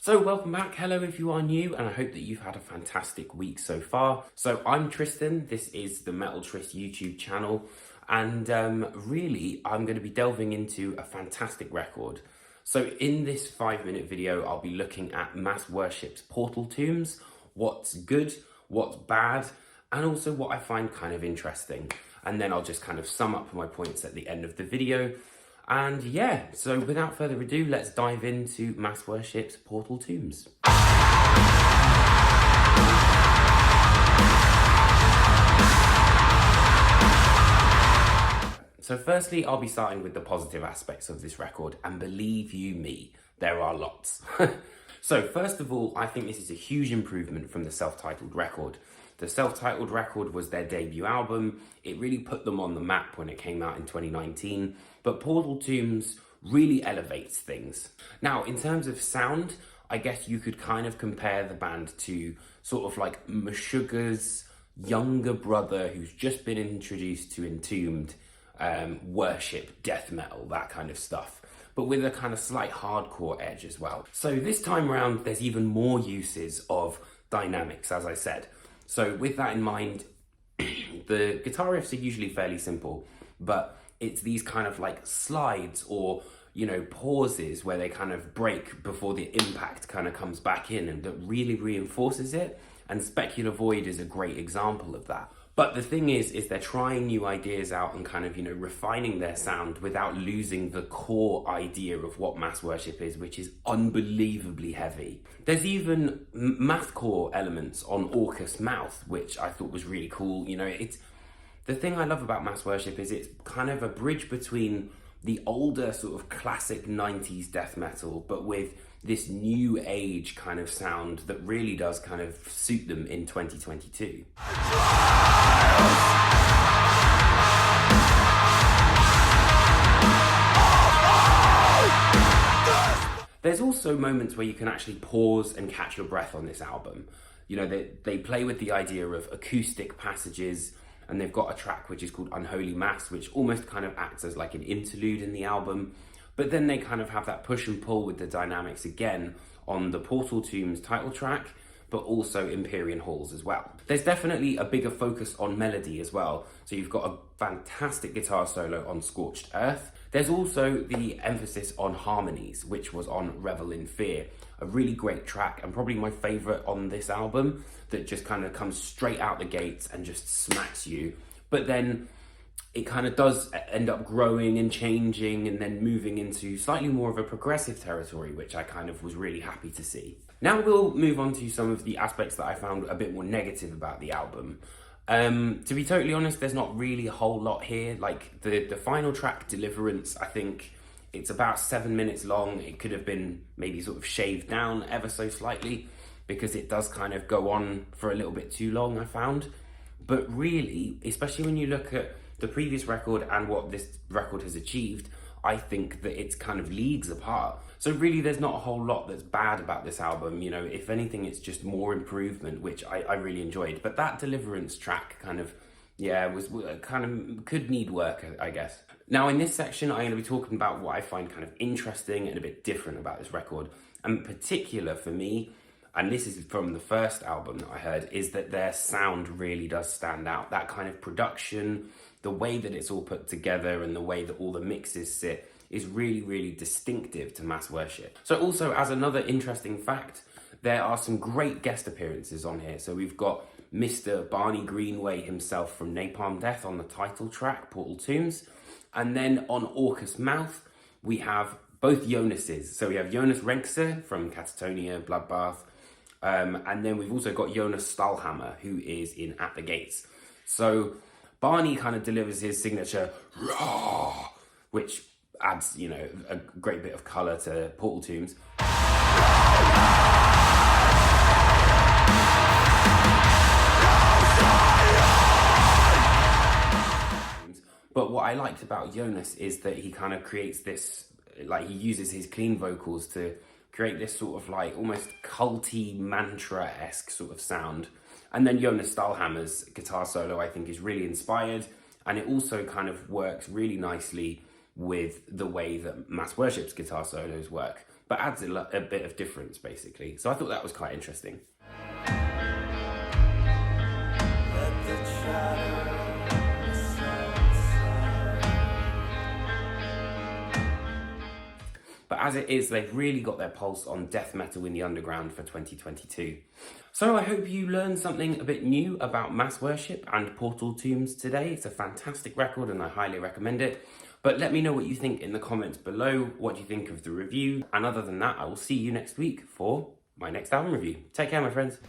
So welcome back, hello if you are new, and I hope that you've had a fantastic week so far. So I'm Tristan, this is the Metal Trist YouTube channel, and really I'm going to be delving into a fantastic record. So in this 5-minute video, I'll be looking at Mass Worship's Portal Tombs, what's good, what's bad, and also what I find kind of interesting. And then I'll just kind of sum up my points at the end of the video. And yeah, so without further ado, let's dive into Mass Worship's Portal Tombs. So firstly, I'll be starting with the positive aspects of this record, and believe you me, there are lots. So first of all, I think this is a huge improvement from the self-titled record. The self-titled record was their debut album. It really put them on the map when it came out in 2019, but Portal Tombs really elevates things. Now, in terms of sound, I guess you could kind of compare the band to sort of like Meshuggah's younger brother who's just been introduced to Entombed, worship, death metal, that kind of stuff, but with a kind of slight hardcore edge as well. So this time around, there's even more uses of dynamics, as I said. So with that in mind, the guitar riffs are usually fairly simple, but it's these kind of like slides or, you know, pauses where they kind of break before the impact kind of comes back in, and that really reinforces it. And Specular Void is a great example of that. But the thing is they're trying new ideas out and kind of, you know, refining their sound without losing the core idea of what Mass Worship is, which is unbelievably heavy. There's even mathcore elements on Orcus Mouth, which I thought was really cool. You know, it's the thing I love about Mass Worship is it's kind of a bridge between the older sort of classic 90s death metal, but with this new age kind of sound that really does kind of suit them in 2022. There's also moments where you can actually pause and catch your breath on this album. You know, they play with the idea of acoustic passages, and they've got a track which is called Unholy Mass, which almost kind of acts as like an interlude in the album. But then they kind of have that push and pull with the dynamics again on the Portal Tombs title track, but also Empyrean Halls as well. There's definitely a bigger focus on melody as well. So you've got a fantastic guitar solo on Scorched Earth. There's also the emphasis on harmonies, which was on Revel in Fear, a really great track and probably my favorite on this album, that just kind of comes straight out the gates and just smacks you. But then it kind of does end up growing and changing and then moving into slightly more of a progressive territory, which I kind of was really happy to see. Now we'll move on to some of the aspects that I found a bit more negative about the album. To be totally honest, there's not really a whole lot here. Like the final track, Deliverance, I think it's about 7 minutes long. It could have been maybe sort of shaved down ever so slightly, because it does kind of go on for a little bit too long, I found. But really, especially when you look at the previous record and what this record has achieved, I think that it's kind of leagues apart. So really, there's not a whole lot that's bad about this album. You know, if anything, it's just more improvement, which I really enjoyed. But that Deliverance track kind of, yeah, was kind of could need work, I guess. Now, in this section, I'm going to be talking about what I find kind of interesting and a bit different about this record. And in particular for me, and this is from the first album that I heard, is that their sound really does stand out. That kind of production, the way that it's all put together and the way that all the mixes sit is really, really distinctive to Mass Worship. So also, as another interesting fact, there are some great guest appearances on here. So we've got Mr. Barney Greenway himself from Napalm Death on the title track, Portal Tombs. And then on Orcus Mouth, we have both Jonases. So we have Jonas Renkse from Catatonia, Bloodbath, and then we've also got Jonas Stahlhammer, who is in At the Gates. So Barney kind of delivers his signature "Rah!", which adds, you know, a great bit of colour to Portal Tombs. But what I liked about Jonas is that he kind of creates this, like he uses his clean vocals to create this sort of like almost culty mantra-esque sort of sound. And then Jonas Stahlhammer's guitar solo, I think, is really inspired, and it also kind of works really nicely with the way that Mass Worship's guitar solos work, but adds a bit of difference, basically. So I thought that was quite interesting. But as it is, they've really got their pulse on death metal in the underground for 2022. So I hope you learned something a bit new about Mass Worship and Portal Tombs today. It's a fantastic record and I highly recommend it. But let me know what you think in the comments below, what you think of the review. And other than that, I will see you next week for my next album review. Take care, my friends.